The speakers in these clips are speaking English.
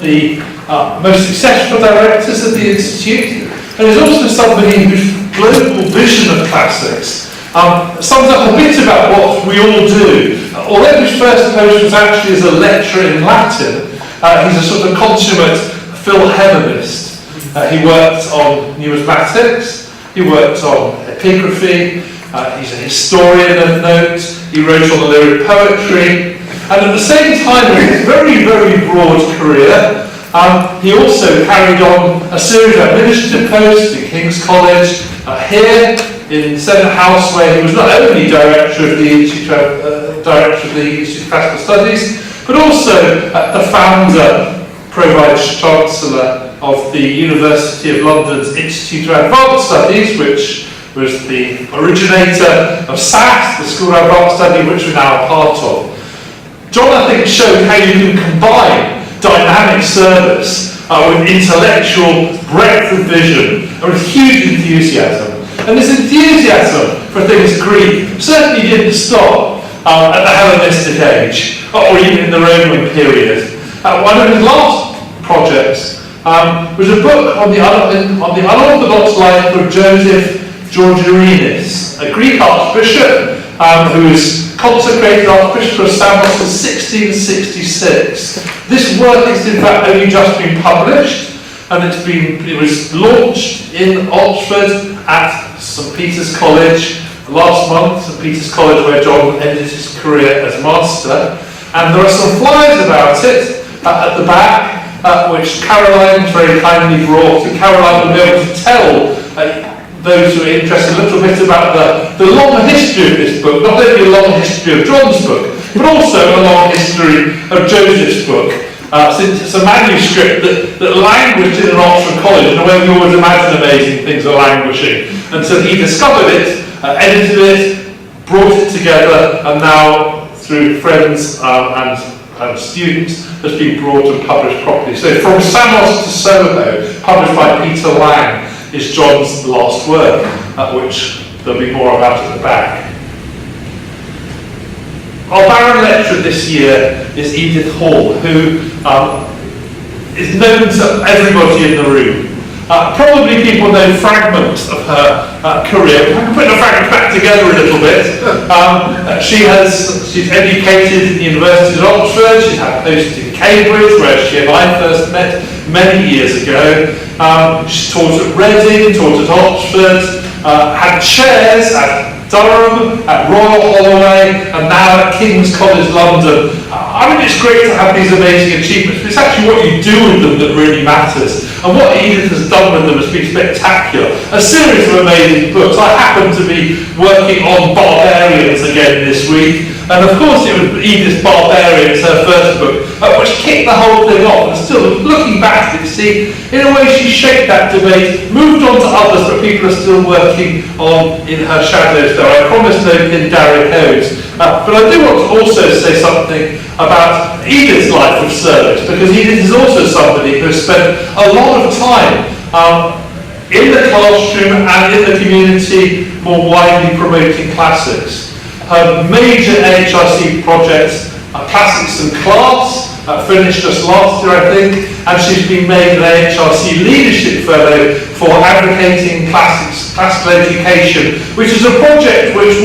the most successful directors of the Institute, and is also somebody whose global vision of classics sums up a bit about what we all do. Although his first post was actually as a lecturer in Latin, he's a sort of consummate Philhellenist. He worked on numismatics, he worked on epigraphy, he's a historian of note, he wrote on lyric poetry, and at the same time in his very, very broad career, he also carried on a series of administrative posts in King's College, here in Senate House, where he was not only director of the Institute of Classical Studies, but also the founder, Pro-Vice Chancellor of the University of London's Institute of Advanced Studies, which was the originator of SAS, the School of Advanced Study, which we're now a part of. John, I think, showed how you can combine dynamic service with intellectual breadth of vision and with huge enthusiasm. And this enthusiasm for things Greek certainly didn't stop at the Hellenistic age, or even in the Roman period. One of his last projects was a book on the unorthodox life of Joseph Georgianis, a Greek archbishop who was consecrated Archbishop of Samos in 1666. This work is in fact only just been published, and it was launched in Oxford at St Peter's College last month, St Peter's College where John ended his career as master. And there are some flyers about it at the back, which Caroline very kindly brought, and Caroline will be able to tell those who are interested a little bit about the long history of this book, not only a long history of John's book, but also a long history of Joseph's book, since it's a manuscript that languished in an Oxford college in a way we always imagine amazing things are languishing, until he discovered it, edited it, brought it together, and now through friends and students has been brought and published properly. So From Samos to Soho, published by Peter Lang, is John's last work, which there'll be more about at the back. Our Barron lecturer this year is Edith Hall, who is known to everybody in the room. Probably people know fragments of her career. I can put the fragments back together a little bit. She's educated in the University of Oxford. She's had posts in Cambridge, where she and I first met many years ago. She's taught at Reading, taught at Oxford, had chairs at Durham, at Royal Holloway, and now at King's College London. I mean, it's great to have these amazing achievements, but it's actually what you do with them that really matters. And what Edith has done with them has been spectacular. A series of amazing books. I happen to be working on Barbarians again this week, and of course it was Edith's Barbarians, her first book, which kicked the whole thing off. And still, looking back at it, see, in a way she shaped that debate, moved on to others, but people are still working on in her shadows there. I promised no Pindaric odes. But I do want to also say something about Edith's life of service, because Edith is also somebody who has spent a lot of time in the classroom and in the community more widely promoting classics. Her major NHRC projects are Classics and Class, finished just last year I think, and she's been made an NHRC Leadership Fellow for advocating classical education, which is a project which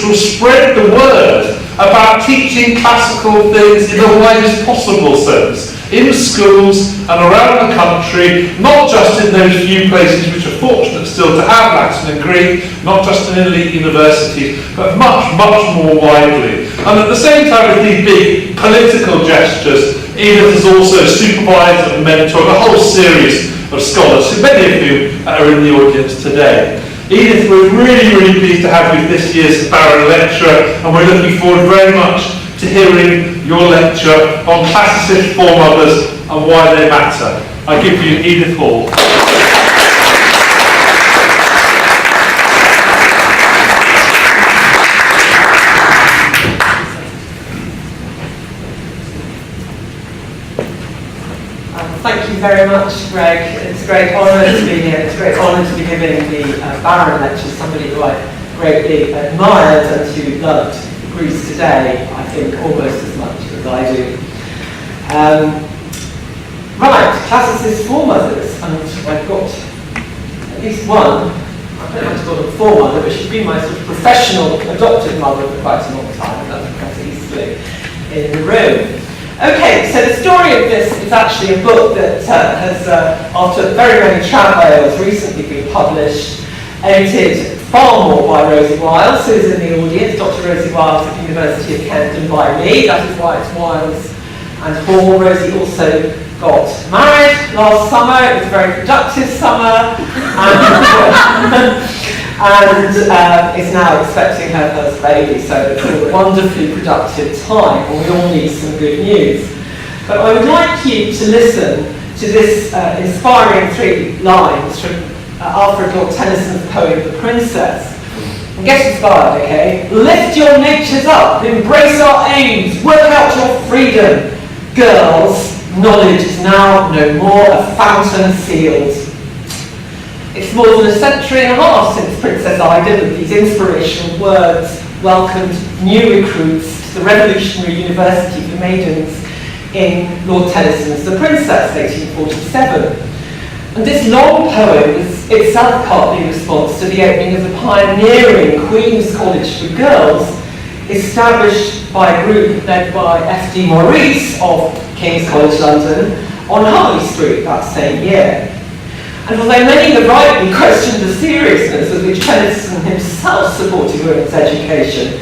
will spread the word about teaching classical things in the widest possible sense, in schools and around the country, not just in those few places which are fortunate still to have Latin and Greek, not just in elite universities, but much, much more widely. And at the same time with these big political gestures, Edith has also supervised and mentored a whole series of scholars, many of whom are in the audience today. Edith, we're really, really pleased to have you this year's Barron lecturer, and we're looking forward very much to hearing your lecture on Classicist Foremothers and why they matter. I give you Edith Hall. Thank you very much, Greg. It's a great honour to be here. It's a great honour to be giving the Barron lecture, somebody who I greatly admired and who loved Greece today, I think, almost as much as I do. Right, Classicist Foremothers, and I've got at least one. I don't have to call her foremother, but she's been my sort of professional adopted mother for quite a long time, and that's quite easily in the room. Okay, so the story of this is actually a book that has, after very many travails, recently been published, edited far more by Rosie Wiles, who is in the audience, Dr. Rosie Wiles at the University of Kent, and by me. That is why it's Wiles and Hall. Rosie also got married last summer. It was a very productive summer, and is now expecting her first baby, so it's a wonderfully productive time, and we all need some good news. But I would like you to listen to this inspiring 3 lines from Alfred Lord Tennyson's poem The Princess. And get inspired, okay? Lift your natures up, embrace our aims, work out your freedom. Girls, knowledge is now no more a fountain sealed. It's more than a century and a half since Princess Ida, with these inspirational words, welcomed new recruits to the revolutionary university for maidens in Lord Tennyson's The Princess, 1847. And this long poem is itself partly in response to the opening of the pioneering Queen's College for Girls, established by a group led by F.D. Maurice of King's College London on Harley Street that same year. And although many have rightly questioned the seriousness with which Tennyson himself supported women's education,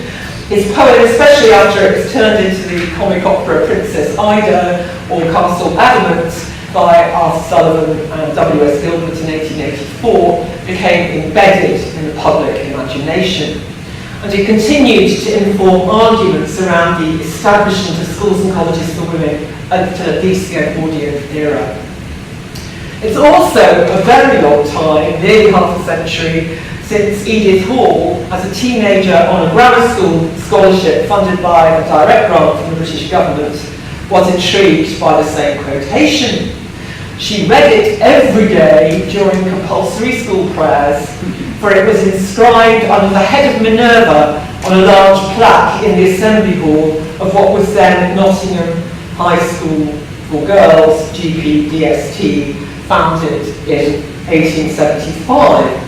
his poem, especially after it was turned into the comic opera Princess Ida or Castle Adamant by Arthur Sullivan and W.S. Gilbert in 1884, became embedded in the public imagination. And it continued to inform arguments around the establishment of schools and colleges for women until at least the Edwardian era. It's also a very long time, nearly half a century, since Edith Hall, as a teenager on a grammar school scholarship funded by a direct grant from the British government, was intrigued by the same quotation. She read it every day during compulsory school prayers, for it was inscribed under the head of Minerva on a large plaque in the assembly hall of what was then Nottingham High School for Girls, GPDST, founded in 1875.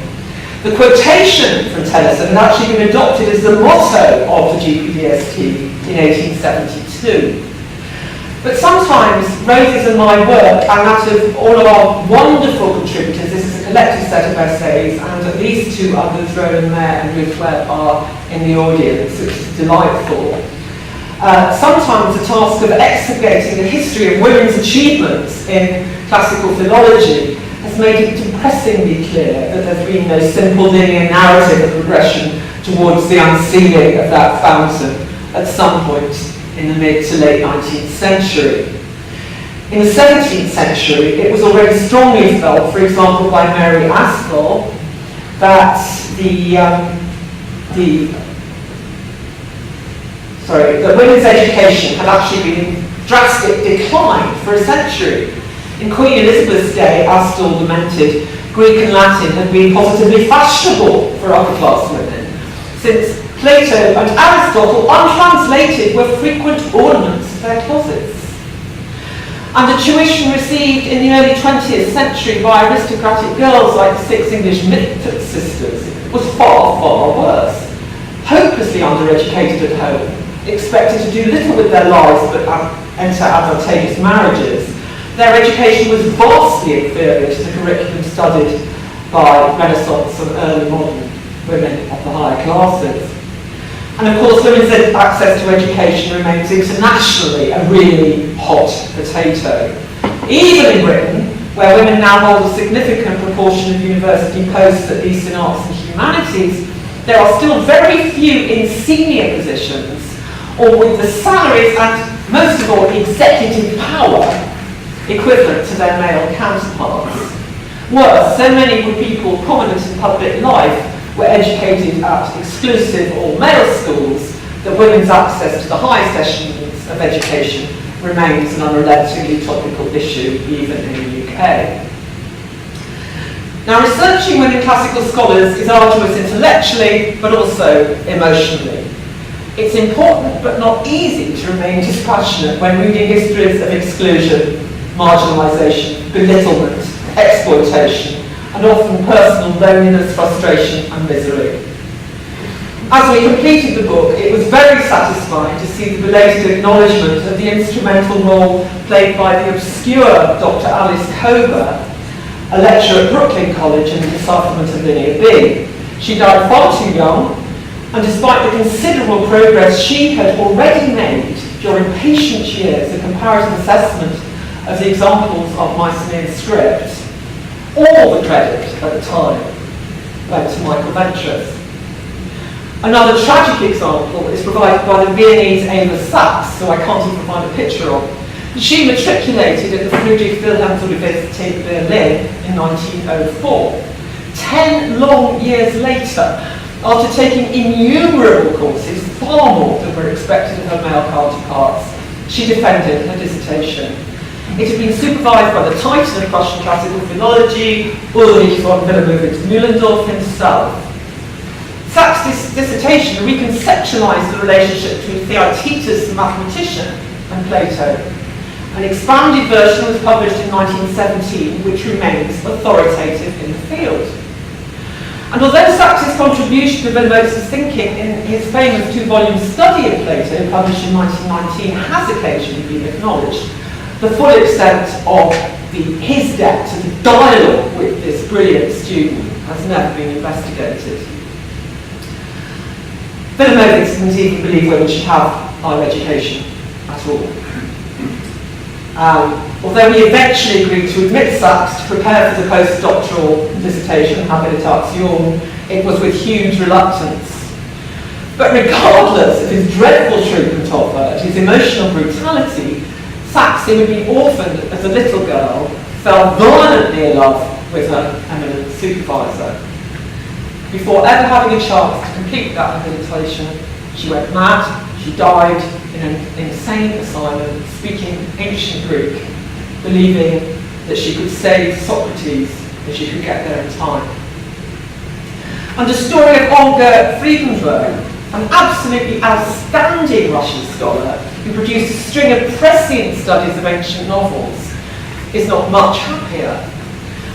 The quotation from Tennyson had actually been adopted as the motto of the GPDST in 1872. But sometimes Rosie's and my work, and that of all of our wonderful contributors, this is a collective set of essays, and at least 2 others, Roland Mayer and Ruth Webb, are in the audience, which is delightful. Sometimes the task of expurgating the history of women's achievements in classical philology has made it depressingly clear that there's been no simple linear narrative of progression towards the unsealing of that fountain at some point in the mid to late 19th century. In the 17th century, it was already strongly felt, for example, by Mary Aspel, that that women's education had actually been in drastic decline for a century. In Queen Elizabeth's day, Aspel lamented, Greek and Latin had been positively fashionable for upper-class women, since Plato and Aristotle, untranslated, were frequent ornaments of their closets. And the tuition received in the early 20th century by aristocratic girls like the 6 English Mitford sisters was far, far worse. Hopelessly undereducated at home, expected to do little with their lives but enter advantageous marriages, their education was vastly inferior to the curriculum studied by Renaissance and early modern women of the higher classes. And of course, women's access to education remains internationally a really hot potato. Even in Britain, where women now hold a significant proportion of university posts, at least in arts and humanities, there are still very few in senior positions, or with the salaries and, most of all, executive power equivalent to their male counterparts. Worse, so many were people prominent in public life were educated at exclusive all-male schools that women's access to the highest echelons of education remains an unrelentingly topical issue even in the UK. Now, researching women classical scholars is arduous intellectually, but also emotionally. It's important but not easy to remain dispassionate when reading histories of exclusion marginalisation, belittlement, exploitation, and often personal loneliness, frustration and misery. As we completed the book, it was very satisfying to see the belated acknowledgement of the instrumental role played by the obscure Dr. Alice Cober, a lecturer at Brooklyn College in the decipherment of Linear B. She died far too young, and despite the considerable progress she had already made during patient years of comparative assessment of the examples of Mycenaean script, all the credit at the time went to Michael Ventures. Another tragic example is provided by the Viennese Ava Sachs, who I can't even find a picture of. She matriculated at the Friedrich Wilhelm Universität Berlin in 1904. 10 long years later, after taking innumerable courses, far more than were expected of her male counterparts, she defended her dissertation. It had been supervised by the titan of Prussian classical philology, Ulrich von Wilhelmovitz-Mühlendorf himself. Sachs' dissertation reconceptualized the relationship between Theaetetus, the mathematician, and Plato. An expanded version was published in 1917, which remains authoritative in the field. And although Sachs' contribution to Wilhelmovitz' thinking in his famous 2-volume study of Plato, published in 1919, has occasionally been acknowledged, the full extent of his debt to the dialogue with this brilliant student has never been investigated. Wilhelmovitz didn't even believe women should have higher education at all. Although he eventually agreed to admit Sachs to prepare for the postdoctoral dissertation, Habilitation, it was with huge reluctance. But regardless of his dreadful treatment of her and his emotional brutality, Sachs, who had been orphaned as a little girl, fell violently in love with her eminent supervisor. Before ever having a chance to complete that habilitation, she went mad, she died in an insane asylum, speaking ancient Greek, believing that she could save Socrates if she could get there in time. And the story of Olga Friedenberg, an absolutely outstanding Russian scholar who produced a string of prescient studies of ancient novels, is not much happier.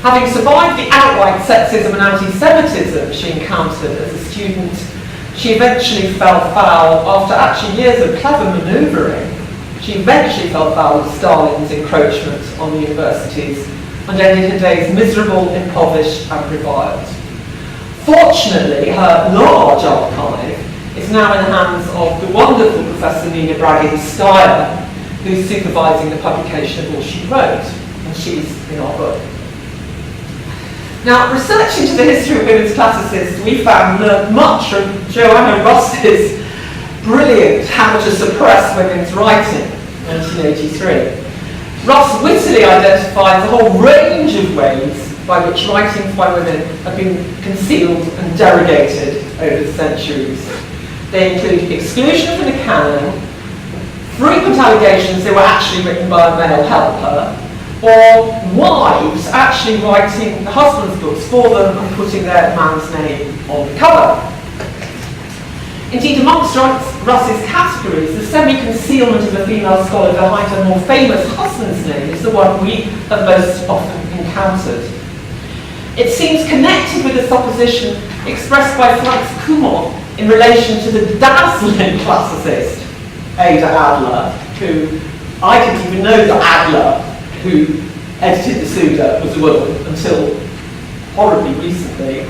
Having survived the outright sexism and anti-Semitism she encountered as a student, she eventually fell foul, after actually years of clever manoeuvring, she eventually fell foul of Stalin's encroachment on the universities and ended her days miserable, impoverished and reviled. Fortunately, her large archive is now in the hands of the wonderful Professor Nina Bragin-Steyer, who's supervising the publication of all she wrote, and she's in our book. Now, researching into the history of women's classicists, we learned much from Joanna Ross's brilliant How to Suppress Women's Writing, 1983. Ross wittily identifies a whole range of ways by which writings by women have been concealed and derogated over the centuries. They include exclusion from the canon, frequent allegations they were actually written by a male helper, or wives actually writing the husband's books for them and putting their man's name on the cover. Indeed, amongst Ross's categories, the semi-concealment of a female scholar behind her more famous husband's name is the one we have most often encountered. It seems connected with the supposition expressed by Franz Kummer in relation to the dazzling classicist Ada Adler, who I didn't even know that Adler, who edited the Suda, was a woman until horribly recently.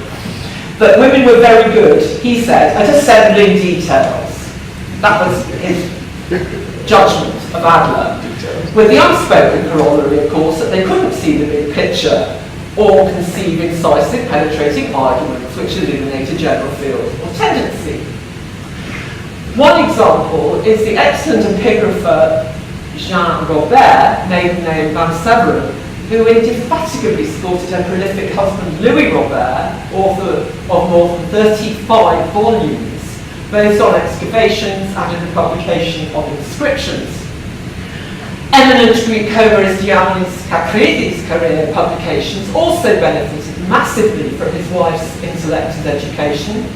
But women were very good, he said, at assembling details. That was his judgment of Adler. With the unspoken corollary, of course, that they couldn't see the big picture or conceive incisive, penetrating arguments which illuminate a general field or tendency. One example is the excellent epigrapher Jean Robert, maiden name Van Severen, who indefatigably supported her prolific husband Louis Robert, author of more than 35 volumes, both on excavations and in the publication of inscriptions. Eminent Greek Homerist Giannis Kakridis' career publications also benefited massively from his wife's intellect and education.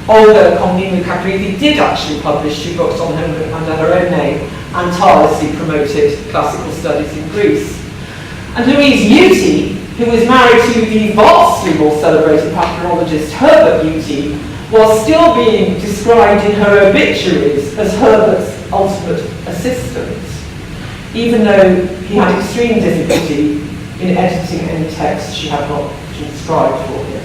Olga Komnina Kakridi did actually publish 2 books on Homer under her own name and tirelessly promoted classical studies in Greece. And Louise Utey, who was married to the vastly more celebrated papyrologist Herbert Utey, was still being described in her obituaries as Herbert's ultimate assistant, even though he had extreme difficulty in editing any text she had not transcribed for him.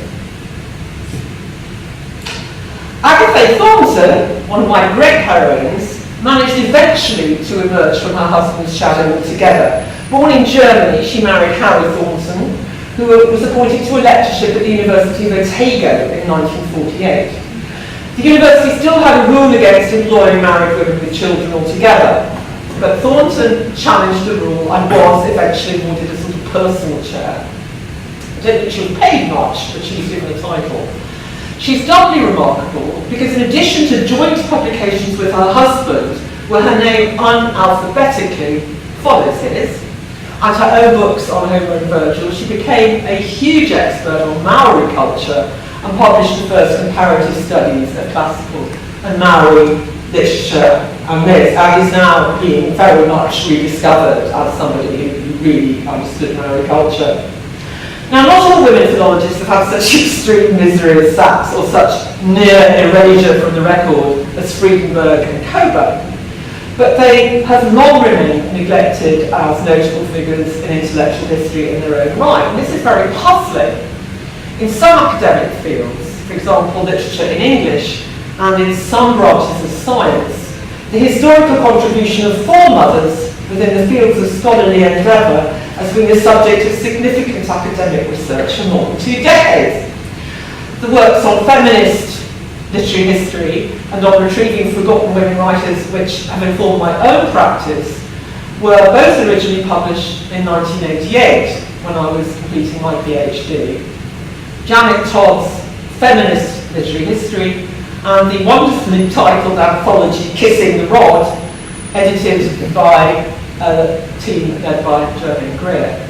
Agatha Thornton, one of my great heroines, managed eventually to emerge from her husband's shadow altogether. Born in Germany, she married Harry Thornton, who was appointed to a lectureship at the University of Otago in 1948. The university still had a rule against employing married women with children altogether, but Thornton challenged the rule and was eventually awarded a sort of personal chair. I don't think she was paid much, but she was given a title. She's doubly remarkable because in addition to joint publications with her husband, where her name unalphabetically follows his, and her own books on Homer and Virgil, she became a huge expert on Maori culture and published the first comparative studies of classical and Maori literature and myth, and is now being very much rediscovered as somebody who really understood Maori culture. Now, not all women philologists have had such extreme misery as Sachs or such near erasure from the record as Friedenberg and Coburn, but they have long remained neglected as notable figures in intellectual history in their own right. And this is very puzzling. In some academic fields, for example, literature in English, and in some branches of science, the historical contribution of foremothers within the fields of scholarly endeavour has been the subject of significant academic research for more than 2 decades. The works on feminist literary history and on retrieving forgotten women writers, which have informed my own practice, were both originally published in 1988 when I was completing my PhD. Janet Todd's Feminist Literary History and the wonderfully titled anthology Kissing the Rod, edited by a team led by Jermaine Greer.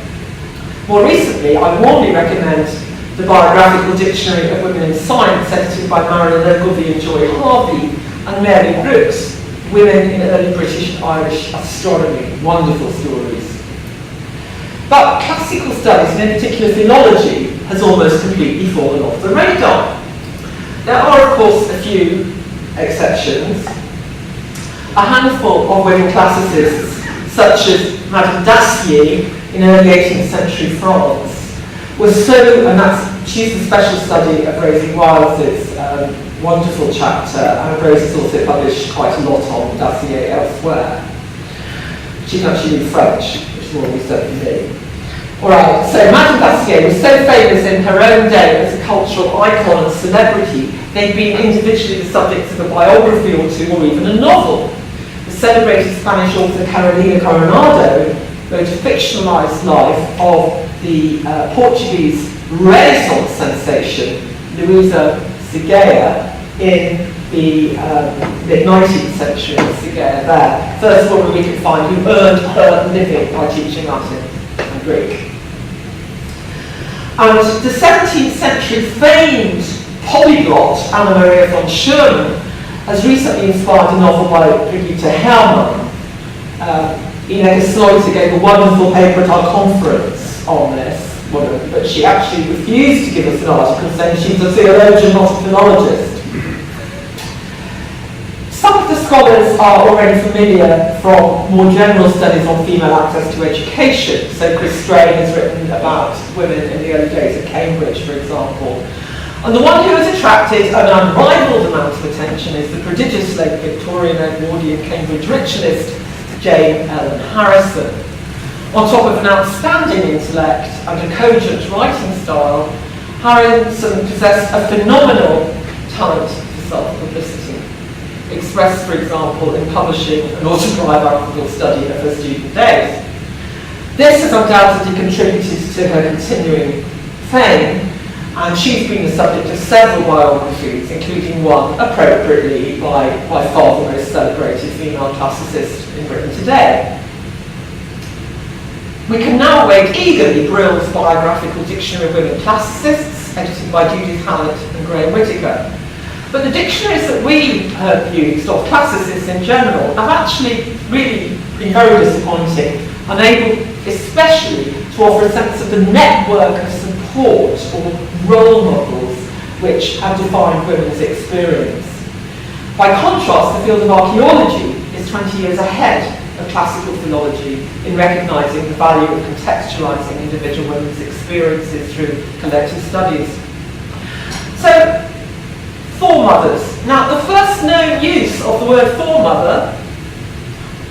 More recently, I warmly recommend the Biographical Dictionary of Women in Science, edited by Marilyn Ogilvie and Joy Harvey, and Mary Brooks, Women in Early British and Irish Astronomy. Wonderful stories. But classical studies, and in particular philology, has almost completely fallen off the radar. There are, of course, a few exceptions. A handful of women classicists, such as Madame Dacier in early 18th century France, was so, and she's the special study of Rosie Wiles's wonderful chapter, and Rosie's also published quite a lot on Dacier elsewhere. She's actually in French, which is more research than me. Alright, so Madame Dacier was so famous in her own day as a cultural icon and celebrity, they'd been individually the subjects of a biography or two, or even a novel. The celebrated Spanish author Carolina Coronado wrote a fictionalized life of the Portuguese Renaissance sensation Luísa Segueira in the mid-19th century. Segueira there, first woman we can find who earned her living by teaching Latin and Greek. And the 17th century famed polyglot Anna Maria von Schumann has recently inspired a novel by Brigitte Herrmann. Ina Gesloiter gave a wonderful paper at our conference on this woman, but she actually refused to give us an article saying she was a theologian, not a philologist. Some of the scholars are already familiar from more general studies on female access to education. So Chris Strain has written about women in the early days at Cambridge, for example. And the one who has attracted an unrivaled amount of attention is the prodigious late Victorian Edwardian Cambridge ritualist, Jane Ellen Harrison. On top of an outstanding intellect and a cogent writing style, Harrison possessed a phenomenal talent for self-publicity, expressed, for example, in publishing an autobiographical study of her student days. This has undoubtedly contributed to her continuing fame, and she's been the subject of several biographies, including one, appropriately, by far the most celebrated female classicist in Britain today. We can now await eagerly Brill's Biographical Dictionary of Women Classicists, edited by Judith Hallett and Graham Whittaker. But the dictionaries that we have used, of classicists in general, have actually really been very disappointing, unable especially to to offer a sense of the network of support or role models which have defined women's experience. By contrast, the field of archaeology is 20 years ahead of classical philology in recognising the value of contextualising individual women's experiences through collective studies. So, foremothers. Now, the first known use of the word foremother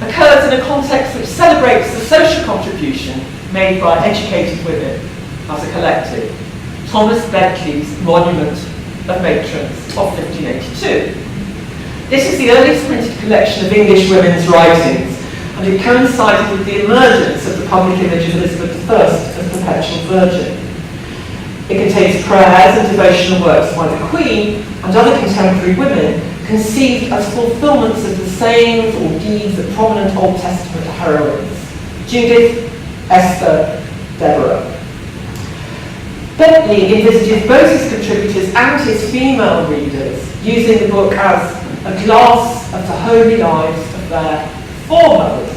occurs in a context which celebrates the social contribution made by educated women as a collective. Thomas Bedley's Monument of Matrons of 1582. This is the earliest printed collection of English women's writings, and it coincided with the emergence of the public image of Elizabeth I as perpetual virgin. It contains prayers and devotional works by the Queen and other contemporary women, conceived as fulfilments of the sayings or deeds of prominent Old Testament heroines: Judith, Esther, Deborah. Bentley envisages both his contributors and his female readers using the book as a glass of the holy lives of their foremothers.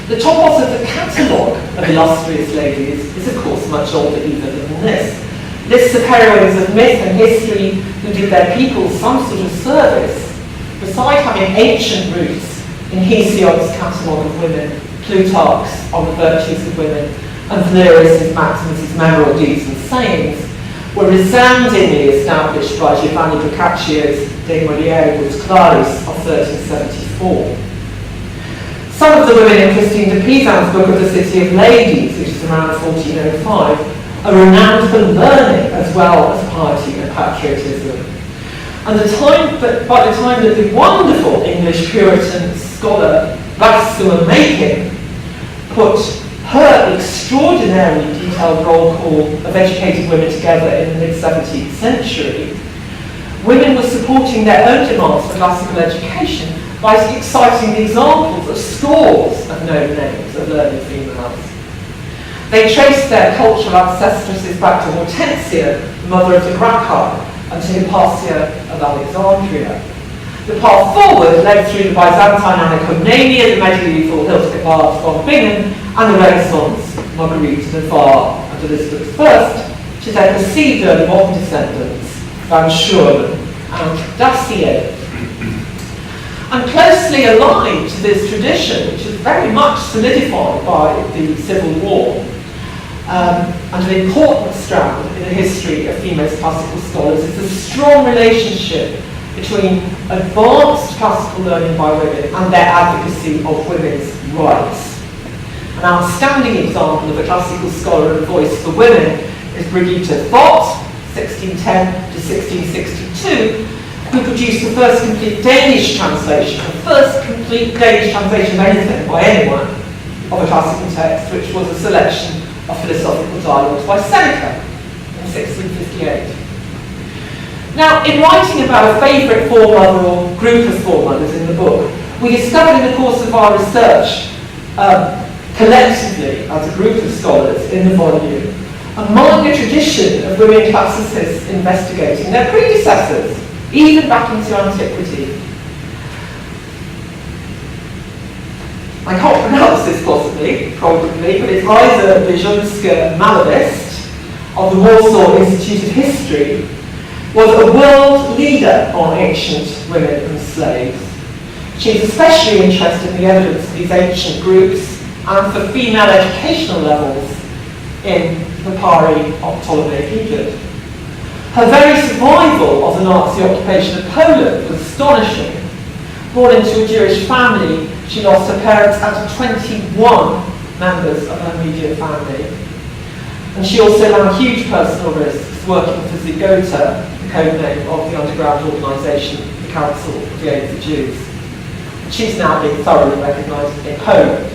The topos of the catalogue of illustrious ladies is of course much older even than this. Lists of heroines of myth and history who did their people some sort of service, beside having ancient roots in Hesiod's catalogue of women, Plutarch's on the virtues of women, and Valerius's Maximus's memorable deeds and sayings, were resoundingly established by Giovanni Boccaccio's De Mulieribus Claris of 1374. Some of the women in Christine de Pisan's Book of the City of Ladies, which is around 1405, are renowned for learning as well as piety and patriotism. And by the time that the wonderful English Puritan scholar Vasco Makin put her extraordinarily detailed roll call of educated women together in the mid-17th century, women were supporting their own demands for classical education by citing the examples of scores of known names of learned females. They traced their cultural ancestresses back to Hortensia, mother of the Gracchi, and to Hypatia of Alexandria. The path forward led through the Byzantine Anakomnenia, the medieval Hildegard von Bingen, and the Renaissance Marguerite de Navarre and Elizabeth I, to their perceived early modern descendants, Van Schuurman and Dacier. And closely aligned to this tradition, which is very much solidified by the Civil War, and an important strand in the history of female classical scholars, is the strong relationship between advanced classical learning by women and their advocacy of women's rights. An outstanding example of a classical scholar and voice for women is Brigitte Vott, 1610 to 1662, who produced the first complete Danish translation of anything by anyone of a classical text, which was a selection of philosophical dialogues by Seneca in 1658. Now, in writing about a favourite foremother or group of foremothers in the book, we discovered in the course of our research, collectively as a group of scholars in the volume, a minor tradition of women classicists investigating their predecessors, even back into antiquity. I can't pronounce this probably, but it's either Bijunska Malabist of the Warsaw Institute of History, was a world leader on ancient women and slaves. She's especially interested in the evidence of these ancient groups and for female educational levels in the Pari of Ptolemaic Egypt. Her very survival of the Nazi occupation of Poland was astonishing. Born into a Jewish family, she lost her parents out of 21 members of her immediate family. And she also ran huge personal risks working for Zygota, the code name of the underground organisation, the Council of the Aid of Jews. She's now being thoroughly recognised in Poland.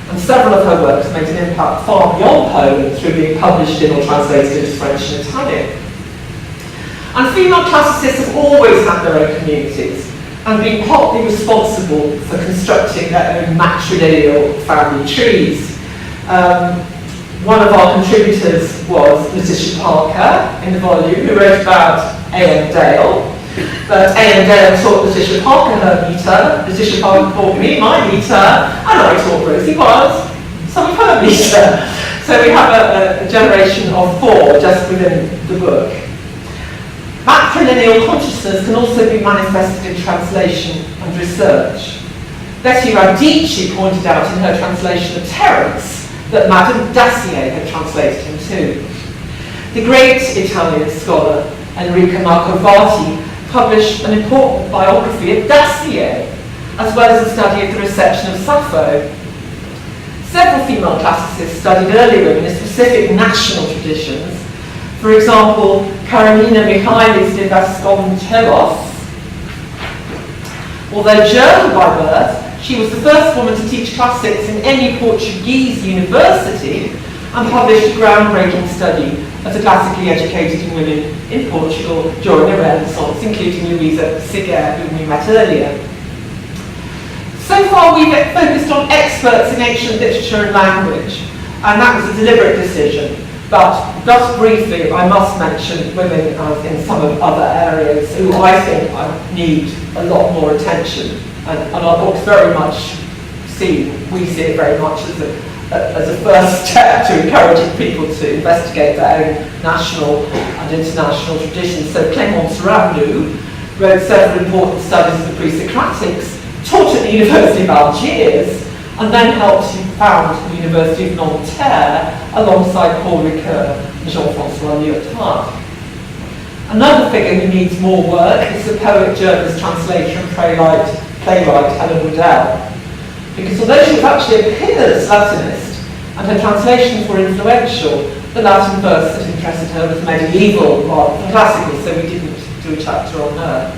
And several of her works made an impact far beyond Poland through being published in or translated into French and Italian. And female classicists have always had their own communities and been partly responsible for constructing their own matrilineal family trees. One of our contributors was Letitia Parker in the volume, who wrote about A.M. Dale. But A.M. Dale taught Letitia Parker her meter, Letitia Parker taught me my meter, and I taught Rosie Wiles So we've heard Lisa. So we have a generation of 4 just within the book. Matrilineal consciousness can also be manifested in translation and research. Betty Radici pointed out in her translation of Terence that Madame Dacier had translated him too. The great Italian scholar Enrico Marcovati published an important biography of Dacier, as well as a study of the reception of Sappho. Several female classicists studied early women in specific national traditions. For example, Karenina Mikhailis de Vasconcelos. Although German by birth, she was the first woman to teach classics in any Portuguese university and published a groundbreaking study of the classically educated women in Portugal during the Renaissance, including Luisa Seguer, whom we met earlier. So far we've focused on experts in ancient literature and language, and that was a deliberate decision. But just briefly, I must mention women in some of other areas who I think need a lot more attention. And our book's very much we see it very much as a first step to encouraging people to investigate their own national and international traditions. So Clémence Ramnou wrote several important studies of the pre-Socratics, taught at the University of Algiers, and then helped found the University of Nanterre alongside Paul Ricoeur and Jean-François Lyotard. Another figure who needs more work is the poet, journalist, translator and playwright Helen Waddell. Because although she was actually a peerless Latinist and her translations were influential, the Latin verse that interested her was medieval rather than classical, so we didn't do a chapter on her.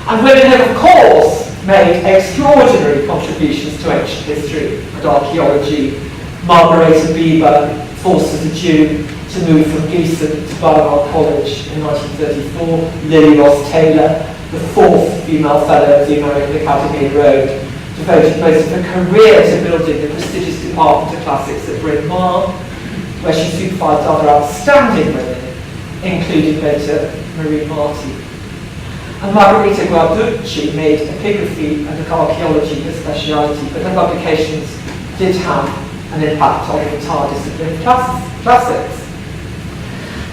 And women have, of course, made extraordinary contributions to ancient history and archaeology. Margareta Bieber, forced as a Jew to move from Gießen to Barron College in 1934. Lily Ross Taylor, the 4th female fellow of the American Academy in Rome, devoted most of her career to building the prestigious Department of Classics at Bryn Mawr, where she supervised other outstanding women, including later Marie Marty. And Margherita Guarducci made epigraphy and archaeology her speciality, but her publications did have an impact on the entire discipline of classics.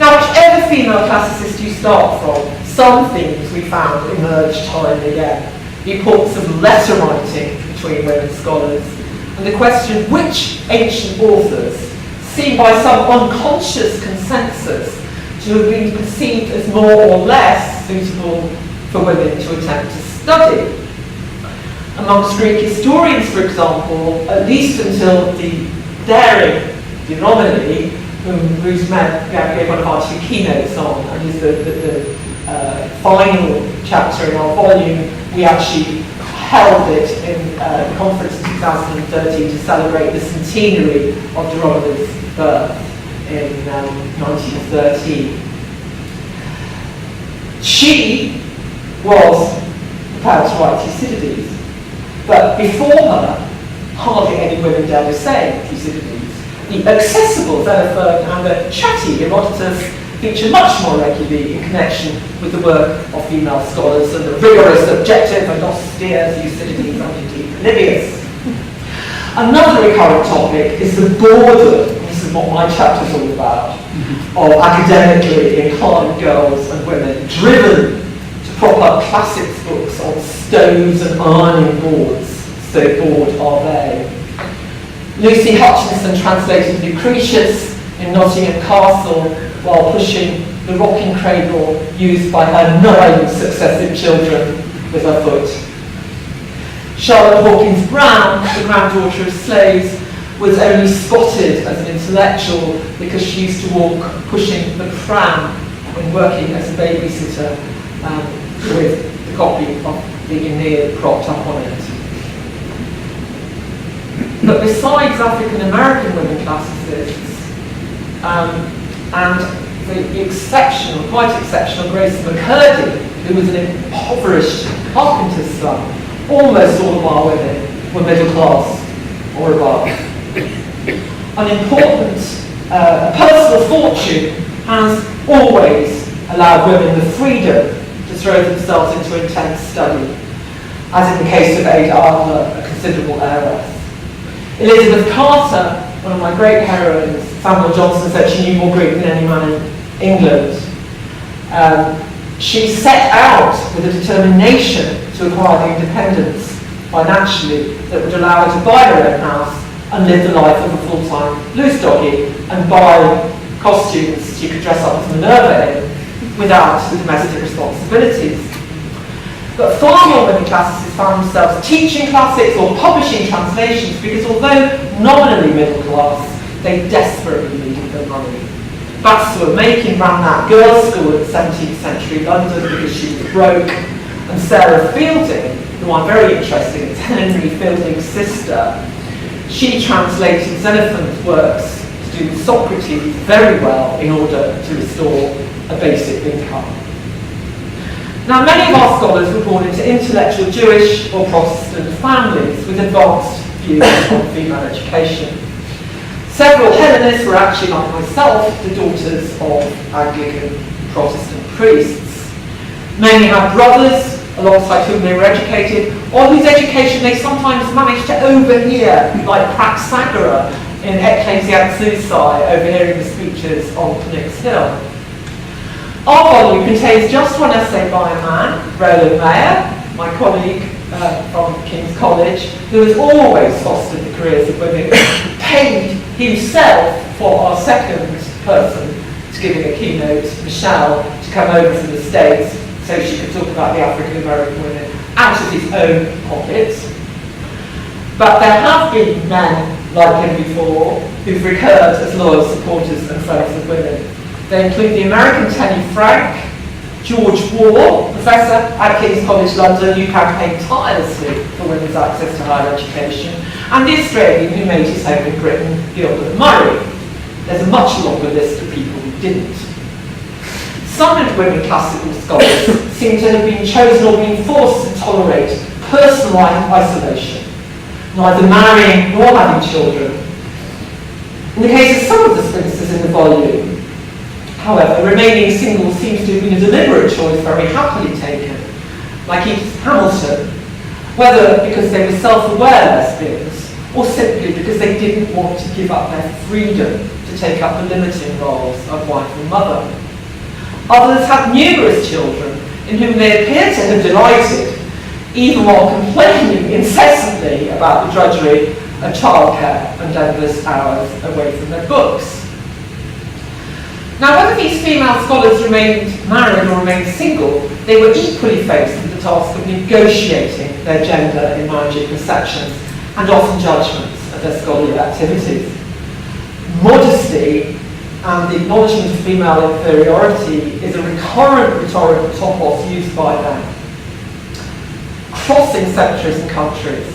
Now, whichever female classicist you start from, some themes we found emerged time and again. The importance of letter writing between women scholars, and the question which ancient authors, seen by some unconscious consensus to have been perceived as more or less suitable for women to attempt to study. Amongst Greek historians, for example, at least until the daring Dinomene, whose men gave one of our 2 keynotes on, and is the final chapter in our volume, we actually held it in the conference in 2013 to celebrate the centenary of Diromedes' birth in 1913. She was prepared to write Thucydides, but before her, hardly any women dared to say Thucydides. The accessible Xenophon and the chatty Herodotus feature much more regularly in connection with the work of female scholars than the rigorous, objective and austere Thucydides and indeed Polybius. Another recurrent topic is the boredom, this is what my chapter is all about, of academically inclined girls and women driven to prop up classics books on stoves and ironing boards, so bored are they. Lucy Hutchinson translated Lucretius in Nottingham Castle while pushing the rocking cradle used by her 9 successive children with her foot. Charlotte Hawkins Brown, the granddaughter of slaves, was only spotted as an intellectual because she used to walk pushing the pram when working as a babysitter with the copy of the Aeneid propped up on it. But besides African American women classicists and the exceptional, quite exceptional Grace McCurdy, who was an impoverished carpenter's son, almost all of our women were middle class or above. An important personal fortune has always allowed women the freedom to throw themselves into intense study, as in the case of Ada Adler, a considerable heiress. Elizabeth Carter, one of my great heroines, Samuel Johnson said she knew more Greek than any man in England. She set out with a determination to acquire the independence financially that would allow her to buy her own house and live the life of a full-time loose doggy and buy costumes she could dress up as Minerva in without the domestic responsibilities. But far more women classicists found themselves teaching classics or publishing translations because although nominally middle class, they desperately needed the money. Baxter Makin ran that girls' school in 17th century London because she was broke, and Sarah Fielding, who I'm very interested in, is Henry Fielding's sister. She translated Xenophon's works to do with Socrates very well in order to restore a basic income. Now, many of our scholars were born into intellectual Jewish or Protestant families with advanced views on female education. Several Hellenists were actually, like myself, the daughters of Anglican Protestant priests. Many had brothers alongside whom they were educated, or whose education they sometimes managed to overhear, like Praxagora in Ecclesiazusai, overhearing the speeches on Pnyx Hill. Our volume contains just one essay by a man, Roland Mayer, my colleague from King's College, who has always fostered the careers of women, paid himself for our second person to giving a keynote, Michelle, to come over from the States so she could talk about the African American women out of his own pocket. But there have been men like him before who've recurred as loyal supporters and friends of women. They include the American Tenny Frank, George Ward, professor at King's College London, who campaigned tirelessly for women's access to higher education, and the Australian who made his home in Britain, Gilbert Murray. There's a much longer list of people who didn't. Some of women classical scholars seem to have been chosen or been forced to tolerate personal isolation, neither marrying nor having children. In the case of some of the spinsters in the volume, however, remaining single seems to have been a deliberate choice very happily taken, like Edith Hamilton, whether because they were self-aware lesbians or simply because they didn't want to give up their freedom to take up the limiting roles of wife and mother. Others had numerous children in whom they appear to have delighted, even while complaining incessantly about the drudgery of childcare and endless hours away from their books. Now, whether these female scholars remained married or remained single, they were equally faced with the task of negotiating their gender in marriage perceptions and often judgments of their scholarly activities. Modesty and the acknowledgement of female inferiority is a recurrent rhetorical topos used by them. Crossing centuries and countries,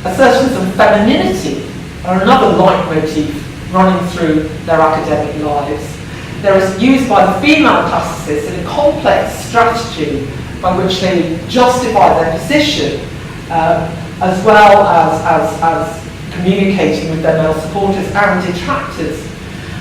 assertions of femininity are another leitmotif running through their academic lives. They're used by the female classicists in a complex strategy by which they justify their position, as well as communicating with their male supporters and detractors.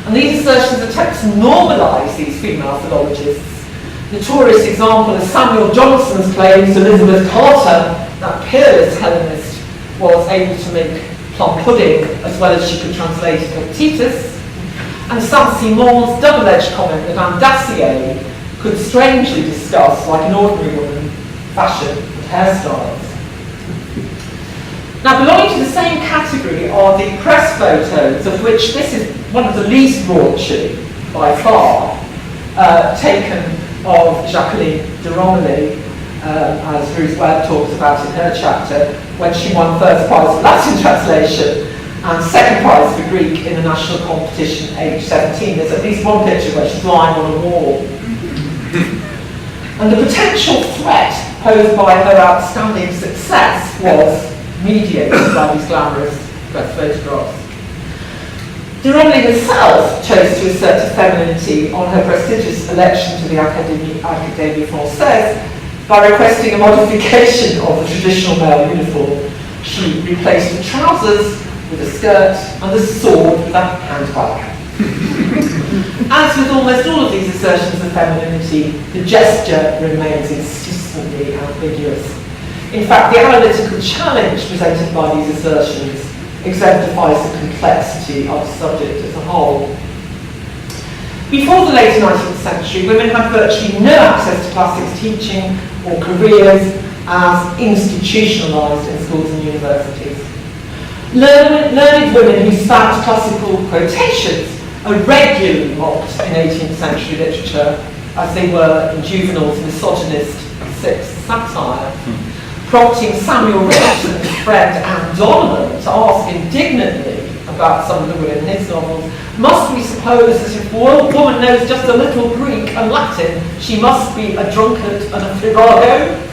And these assertions attempt to normalise these female philologists. Notorious example is Samuel Johnson's claims Elizabeth Carter, that peerless Hellenist, was able to make plum pudding as well as she could translate Epictetus, and Saint-Simon's double-edged comment that Anne Dacier could strangely discuss, like an ordinary woman, fashion and hairstyles. Now, belonging to the same category are the press photos, of which this is one of the least raunchy, by far, taken of Jacqueline de Romilly, as Ruth Webb talks about in her chapter, when she won first prize for Latin translation and second prize for Greek in a national competition at age 17. There's at least one picture where she's lying on a wall. And the potential threat posed by her outstanding success was mediated by these glamorous press photographs. De Romilly herself chose to assert her femininity on her prestigious election to the Académie Française by requesting a modification of the traditional male uniform. She replaced the trousers with a skirt and the sword with a handbag. As with almost all of these assertions of femininity, the gesture remains insistently ambiguous. In fact, the analytical challenge presented by these assertions exemplifies the complexity of the subject as a whole. Before the late 19th century, women had virtually no access to classics teaching or careers as institutionalised in schools and universities. Learned women who spat classical quotations are regularly mocked in 18th century literature, as they were in Juvenal's misogynist Sixth Satire, prompting Samuel Richardson's friend Anne Donovan to ask indignantly about some of the women in his novels, must we suppose that if a woman knows just a little Greek and Latin, she must be a drunkard and a virago?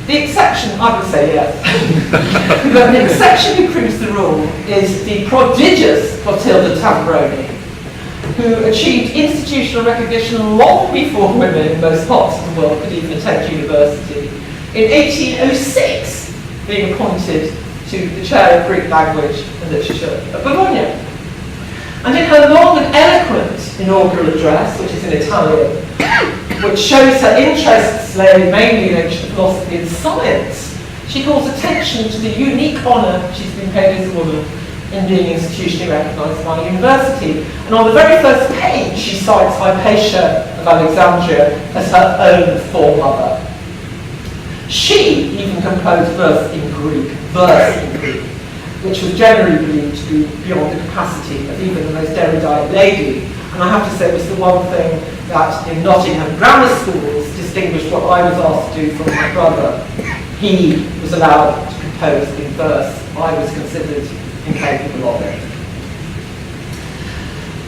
The exception, I would say yes, but the exception who proves the rule is the prodigious Clotilda Tamburoni, who achieved institutional recognition long before women in most parts of the world could even attend university. In 1806, being appointed to the chair of Greek language and literature at Bologna. And in her long and eloquent inaugural address, which is in Italian, which shows her interests lay mainly in ancient philosophy and science, she calls attention to the unique honour she's been paid as a woman in being institutionally recognised by a university. And on the very first page, she cites Hypatia of Alexandria as her own foremother. She even composed verse in Greek, which was generally believed to be beyond the capacity of even the most erudite lady. And I have to say it was the one thing that in Nottingham grammar schools distinguished what I was asked to do from my brother. He was allowed to compose in verse. I was considered incapable of it.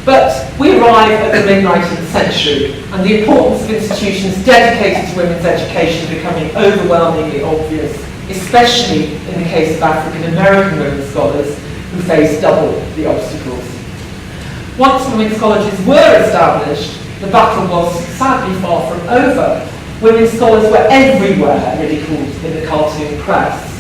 But we arrive at the mid-19th century, and the importance of institutions dedicated to women's education becoming overwhelmingly obvious, especially in the case of African American women scholars who face double the obstacles. Once women's colleges were established, the battle was sadly far from over. Women's scholars were everywhere ridiculed in the cartoon press.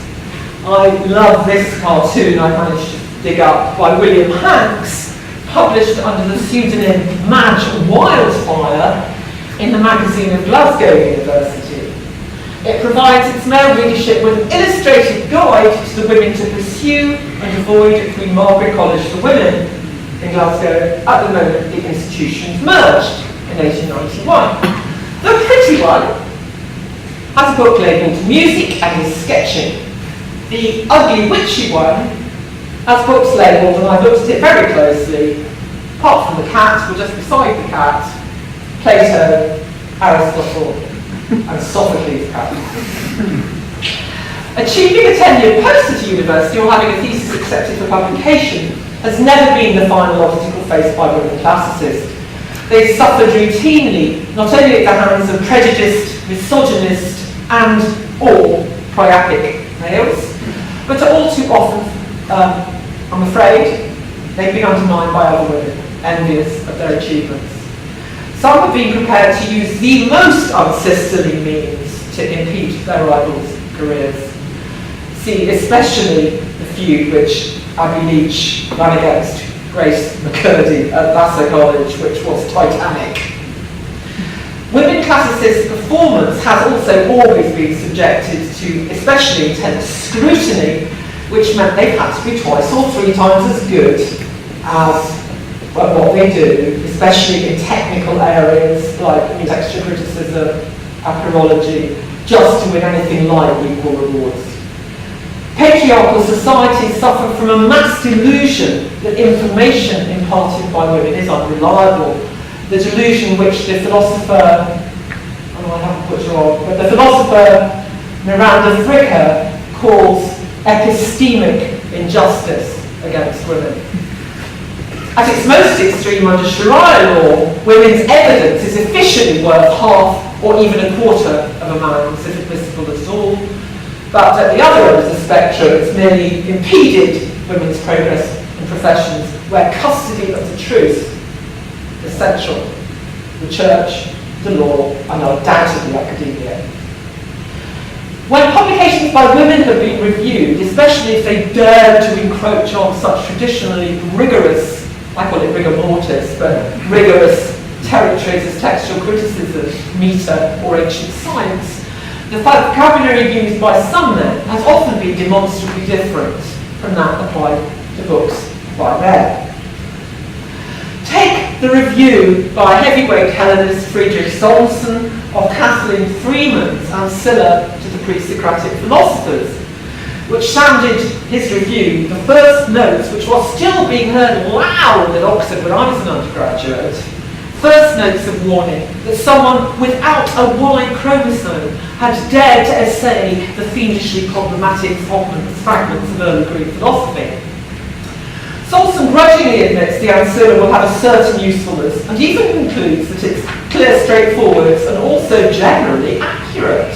I love this cartoon I managed to dig up by William Hanks, published under the pseudonym Madge Wildfire in the magazine of Glasgow University. It provides its male readership with an illustrated guide to the women to pursue and avoid at Queen Margaret College for Women in Glasgow at the moment the institutions merged in 1891. The pretty one has a book labelled Music and is Sketching. The ugly witchy one has books labelled, and I looked at it very closely, apart from the cat, or just beside the cat, Plato, Aristotle, and Sophocles' cat. Achieving a tenured post at a university or having a thesis accepted for publication has never been the final obstacle faced by women classicists. They've suffered routinely, not only at the hands of prejudiced, misogynist, and or priapic males, but all too often, I'm afraid, they've been undermined by other women, envious of their achievements. Some have been prepared to use the most unsisterly means to impede their rivals' careers. See especially the feud which Abby Leach ran against Grace McCurdy at Vassar College, which was titanic. Women classicists' performance has also always been subjected to especially intense scrutiny, which meant they've had to be twice or three times as good as what they do, especially in technical areas like texture criticism, apirology, just to win anything like equal rewards. Patriarchal societies suffer from a mass delusion that information imparted by women is unreliable. The delusion which the philosopher, the philosopher Miranda Fricker calls epistemic injustice against women. At its most extreme under Sharia law, women's evidence is officially worth half or even a quarter of a man's, if admissible at all. But at the other end of the spectrum, it's merely impeded women's progress in professions where custody of the truth is central. The church, the law, and undoubtedly academia. When publications by women have been reviewed, especially if they dared to encroach on such traditionally rigorous, I call it rigor mortis, but rigorous territories as textual criticism, meter, or ancient science, the vocabulary used by some men has often been demonstrably different from that applied to books by them. Take the review by heavyweight Hellenist Friedrich Solmsen of Kathleen Freeman's Ancilla to the Pre-Socratic Philosophers, which sounded his review, the first notes, which was still being heard loud at Oxford when I was an undergraduate, first notes of warning that someone without a Y chromosome had dared to essay the fiendishly problematic fragments of early Greek philosophy. Solmsen grudgingly admits the Ancilla will have a certain usefulness and even concludes that it's clear, straightforward and also generally accurate.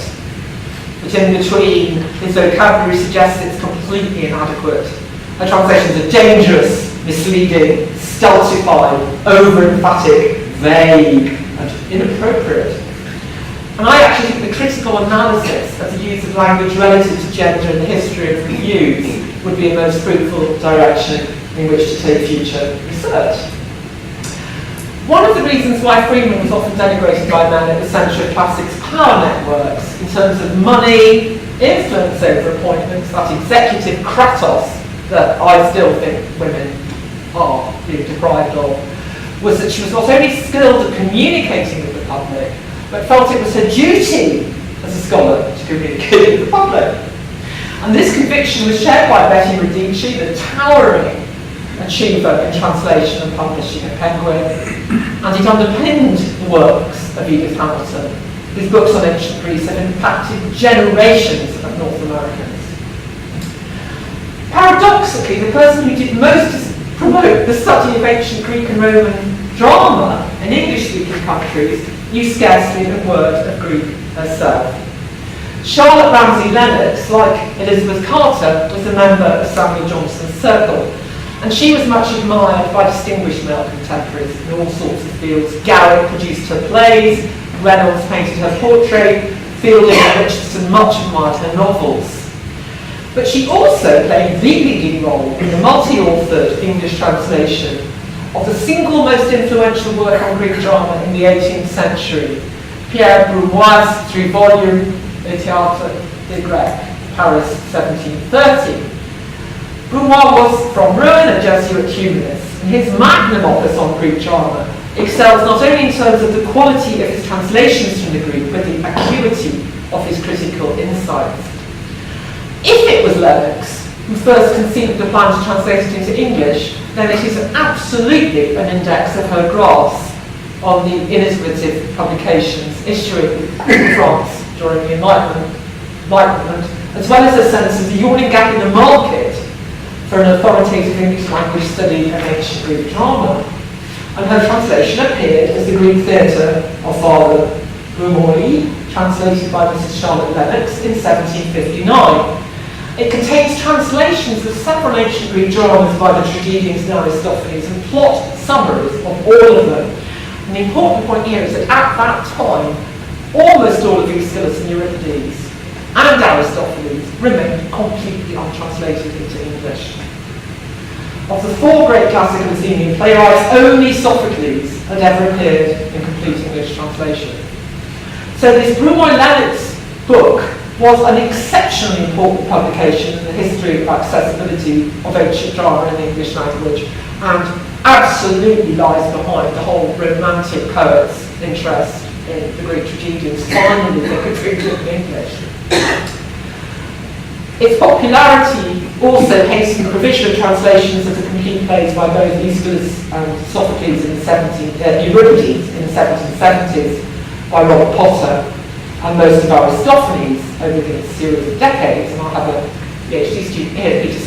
But in between, his vocabulary suggests it's completely inadequate. Her translations are dangerous, misleading, stultified, over-emphatic, vague, and inappropriate. And I actually think the critical analysis of the use of language relative to gender in the history of reviews would be a most fruitful direction in which to take future research. One of the reasons why Freeman was often denigrated by men at the centre of classics power networks in terms of money, influence over appointments, that executive kratos that I still think women are being deprived of, was that she was not only skilled at communicating with the public, but felt it was her duty as a scholar to communicate with the public. And this conviction was shared by Betty Radici, the towering achiever in translation and publishing at Penguin, and it underpinned the works of Edith Hamilton, whose books on ancient Greece have impacted generations of North Americans. Paradoxically, the person who did most to promote the study of ancient Greek and Roman drama in English-speaking countries knew scarcely a word of Greek herself. Charlotte Ramsay Lennox, like Elizabeth Carter, was a member of Samuel Johnson's circle, and she was much admired by distinguished male contemporaries in all sorts of fields. Garrick produced her plays, Reynolds painted her portrait, Fielding and Richardson much admired her novels. But she also played the leading role in the multi-authored English translation of the single most influential work on Greek drama in the 18th century, Pierre Brumoir's three-volume Le Théâtre des Grecs, Paris 1730. Brumoir was from Rouen, a Jesuit humanist, and his magnum opus on Greek drama excels not only in terms of the quality of his translations from the Greek, but the acuity of his critical insights. If it was Lennox who first conceived the plan to translate it into English, then it is absolutely an index of her grasp on the innovative publications issuing in France during the Enlightenment, as well as a sense of the yawning gap in the market for an authoritative English language study of ancient Greek drama. And her translation appeared as the Greek Theatre of Father Brumoir, translated by Mrs. Charlotte Lennox in 1759. It contains translations of several ancient Greek dramas by the tragedians and Aristophanes and plot summaries of all of them. And the important point here is that at that time, almost all of Aeschylus and Euripides and Aristophanes remained completely untranslated into English. Of the four great classical Athenian playwrights, only Sophocles had ever appeared in complete English translation. So this Brumoir-Lennox book was an exceptionally important publication in the history of accessibility of ancient drama in the English language, and absolutely lies behind the whole romantic poet's interest in the Greek tragedians. Finally, they could read it in English. Its popularity also hastened the provision of translations of the complete plays by both Aeschylus and Sophocles in the Euripides in the 1770s by Robert Potter, and most of Aristophanes over the series of decades. And I have a PhD student here, Peter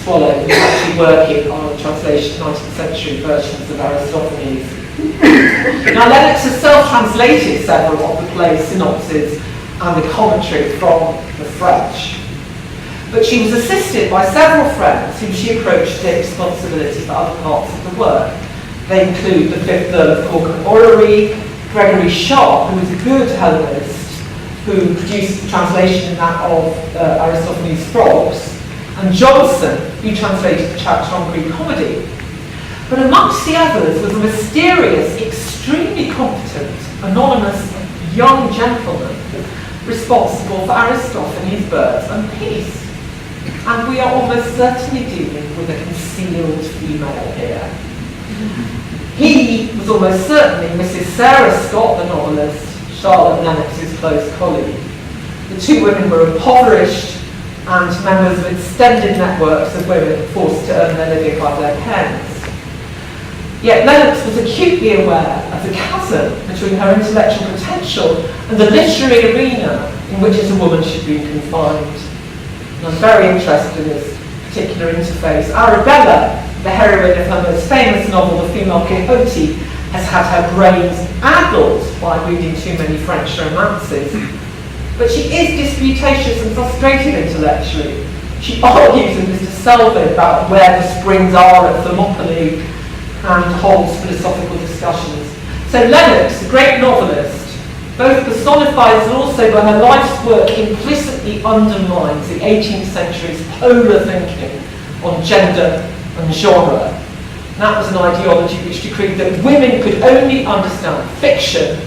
Swallow, who's actually working on a translation of 19th century versions of Aristophanes. Now, Lennox herself translated several of the play's synopses and the commentary from the French. But she was assisted by several friends whom she approached to take responsibility for other parts of the work. They include the fifth Earl of Cork and Orrery, Gregory Sharp, who was a good Hellenist, who produced the translation in that of Aristophanes' Frogs, and Johnson, who translated the chapter on Greek comedy. But amongst the others was a mysterious, extremely competent, anonymous young gentleman responsible for Aristophanes' Birds and Peace. And we are almost certainly dealing with a concealed female here. He was almost certainly Mrs. Sarah Scott, the novelist, Charlotte Lennox's close colleague. The two women were impoverished and members of extended networks of women forced to earn their living by their pens. Yet Lennox was acutely aware of the chasm between her intellectual potential and the literary arena in which as a woman she'd been confined. And I'm very interested in this particular interface. Arabella, the heroine of her most famous novel, The Female Quixote, has had her brains addled by reading too many French romances. But she is disputatious and frustrated intellectually. She argues with Mr. Selby about where the springs are at Thermopylae and holds philosophical discussions. So Lennox, the great novelist, both personifies and also by her life's work implicitly undermines the 18th century's polar thinking on gender and genre. And that was an ideology which decreed that women could only understand fiction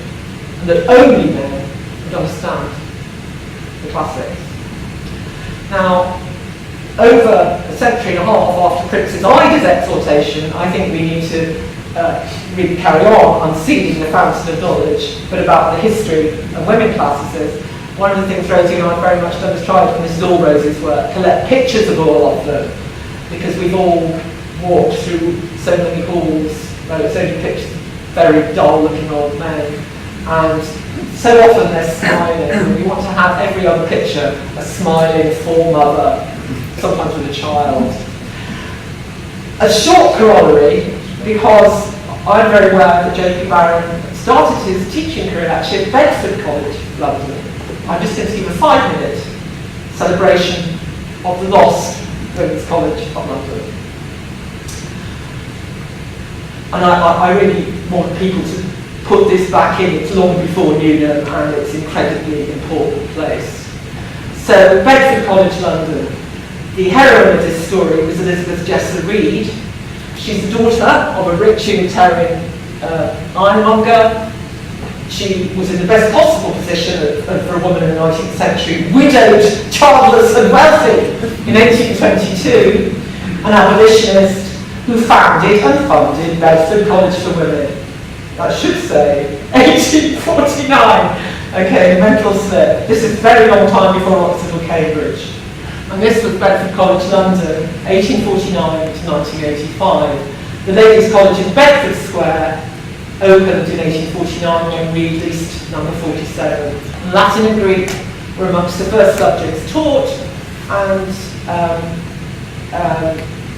and that only men could understand the classics. Now, over a century and a half after Princess Ida's exhortation, I think we need to really carry on unsealing the fountain of knowledge, but about the history of women classicists. One of the things Rosie and I have very much done is tried, and this is all Rosie's work, collect pictures of all of them, because we've all walked through so many halls where it's only pictures of very dull-looking old men, and so often they're smiling, and we want to have every other picture a smiling full mother, sometimes with a child. A short corollary, because I'm very aware that J.P. Barron started his teaching career actually at Bedford College, London. I'm just going to give a 5-minute celebration of the lost Women's College of London. And I really want people to put this back in. It's long before Newnham and it's an incredibly important place. So, Bedford College, London. The heroine of this story was Elizabeth Jesser Reed. She's the daughter of a rich Unitarian ironmonger. She was in the best possible position for a woman in the 19th century, widowed, childless and wealthy in 1822, an abolitionist who founded and funded Bedford College for Women. I should say 1849. Okay, mental slip. This is a very long time before Oxford or Cambridge. And this was Bedford College, London, 1849 to 1985. The Ladies' College in Bedford Square opened in 1849 when Reed leased number 47. And Latin and Greek were amongst the first subjects taught, and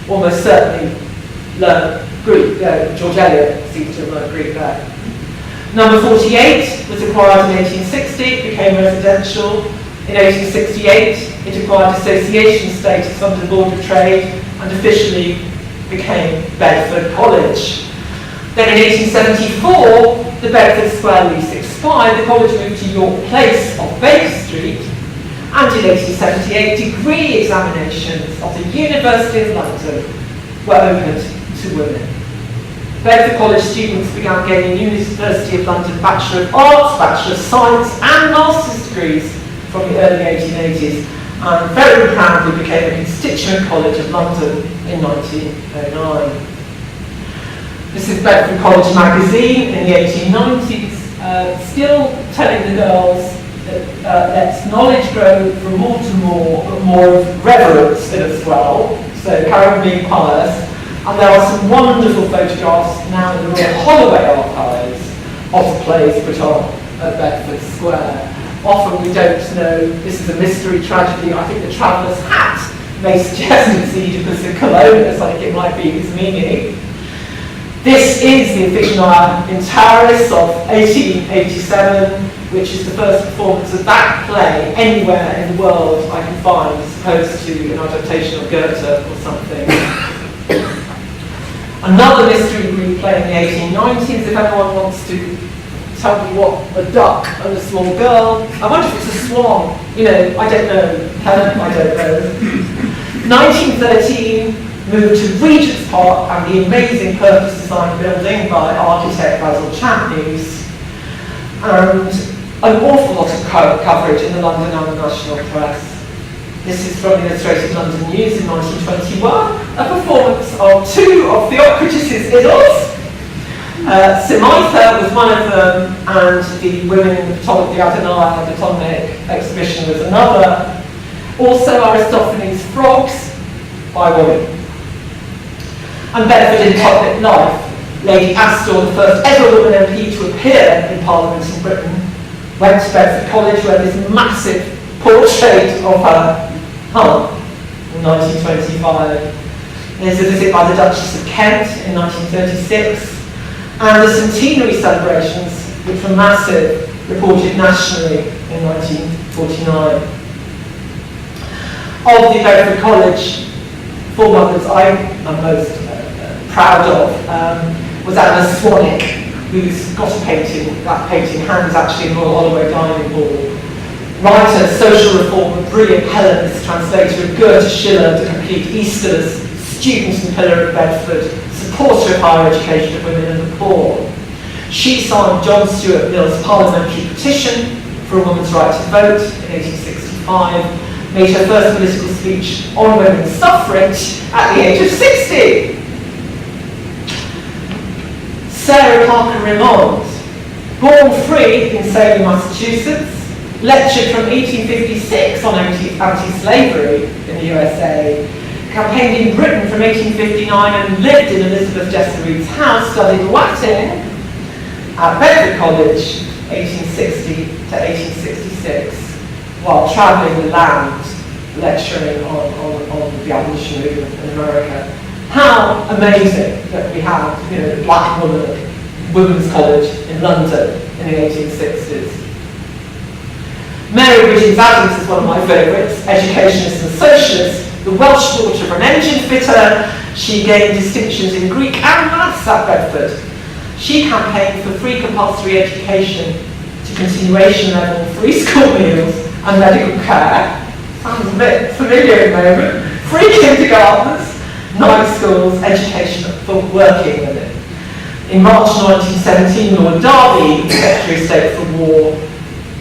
almost certainly learned Greek. George Eliot seems to have learned Greek there. Number 48 was acquired in 1860, it became residential. In 1868, it acquired association status under the Board of Trade and officially became Bedford College. Then in 1874, the Bedford Square lease expired, the college moved to York Place off Baker Street, and in 1878, degree examinations of the University of London were opened to women. Bedford College students began gaining University of London Bachelor of Arts, Bachelor of Science and Master's degrees from the early 1880s, and very proudly became a constituent college of London in 1909. This is Bedford College magazine in the 1890s, still telling the girls that let's knowledge grow from more to more, but more of reverence in as well, so carry on being pious. And there are some wonderful photographs now in the Royal Holloway archives of the plays put on at Bedford Square. Often we don't know, this is a mystery tragedy. I think the Traveller's Hat may suggest it's Oedipus of Colonus, I think it might be his meaning. This is the Iphigenia in Tauris of 1887, which is the first performance of that play anywhere in the world I can find, as opposed to an adaptation of Goethe or something. Another mystery Greek play in the 1890s, if anyone wants to tell me what a duck and a small girl. I wonder if it's a swan. You know, I don't know. Helen, I don't know. 1913, moved to Regent's Park and the amazing purpose-designed building by architect Basil Champnews, and an awful lot of coverage in the London and the national press. This is from the Illustrated London News in 1921, a performance of two of Theocritus's idols. Simaitha was one of them, and the women in the Ptolemaic exhibition was another. Also Aristophanes' Frogs by women. And Bedford in public life. Lady Astor, the first ever woman MP to appear in Parliament in Britain, went to Bedford College where this massive portrait of her hung in 1925. There's a visit by the Duchess of Kent in 1936, and the centenary celebrations, which were massive, reported nationally in 1949. Of the Bedford College foremothers I am most proud of was Anna Swanwick, who's got a painting. That painting hangs actually in Royal Holloway Dining Hall. Writer, social reformer, brilliant Hellenist, translator of Goethe, Schiller, to complete Easter's, student and pillar of Bedford, supporter of higher education of women and the poor. She signed John Stuart Mill's parliamentary petition for a woman's right to vote in 1865, made her first political speech on women's suffrage at the age of 60. Sarah Parker Remond, born free in Salem, Massachusetts, lectured from 1856 on anti-slavery in the USA, campaigned in Britain from 1859 and lived in Elizabeth Jessel Reed's house, studied Latin at Bedford College, 1860 to 1866, while travelling the land, lecturing on the abolition movement in America. How amazing that we have, black women's college in London in the 1860s. Mary Bridges Adams is one of my favourites, educationist and socialist, the Welsh daughter of an engine fitter. She gained distinctions in Greek and maths at Bedford. She campaigned for free compulsory education to continuation level, free school meals and medical care. Sounds a bit familiar at the moment. Free kindergartens, night schools, education for working women. In March 1917, Lord Derby, Secretary of State for War,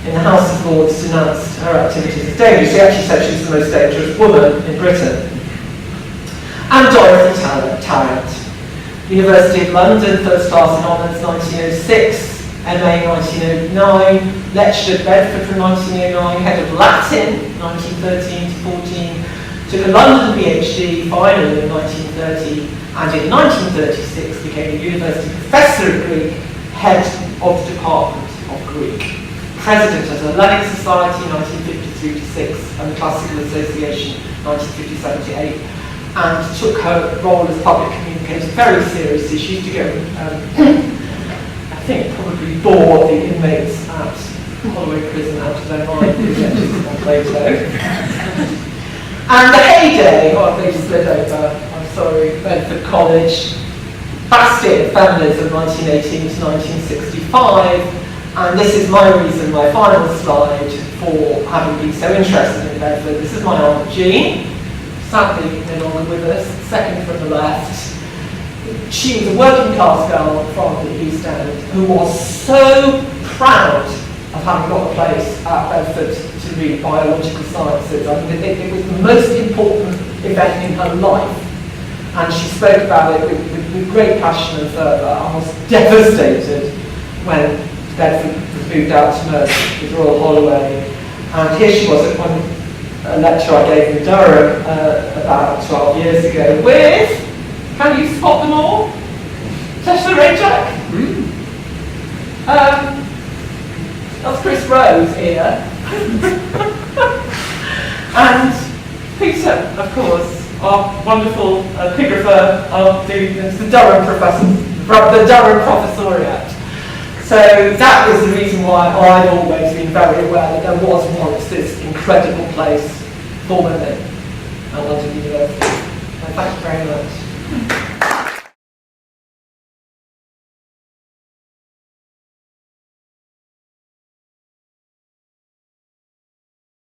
in the House of Lords, denounced her activities as dangerous. He actually said she was the most dangerous woman in Britain. And Dorothy Tarrant, University of London, first class in honours 1906, MA 1909, lectured at Bedford from 1909, head of Latin 1913 to 14, took a London PhD finally in 1930, and in 1936 became a university professor of Greek, head of the Department of Greek, president of the Hellenic Society 1953 to 6, and the Classical Association 1957 to 8, and took her role as public communicator very seriously. She used to go, I think, probably bore the inmates at Holloway Prison out of their mind. And the heyday, they slid over, I'm sorry, Bedford College, bastion of feminism 1918 to 1965, and this is my reason, my final slide for having been so interested in Bedford. This is my Aunt Jean, sadly no longer with us, second from the left. She was a working class girl from the East End who was so proud of having got a place at Bedford to read biological sciences. I mean, it was the most important event in her life, and she spoke about it with great passion and fervour, and was devastated when Bedford was moved out to merge with Royal Holloway. And here she was at a lecture I gave in Durham about 12 years ago with, can you spot them all? Tessa Rajak? That's Chris Rose here. And Peter, of course, our wonderful epigrapher of the Durham professor, the Durham Professoriate. So that was the reason why I'd always been very aware that there was once this incredible place for women at London University. So thank you very much.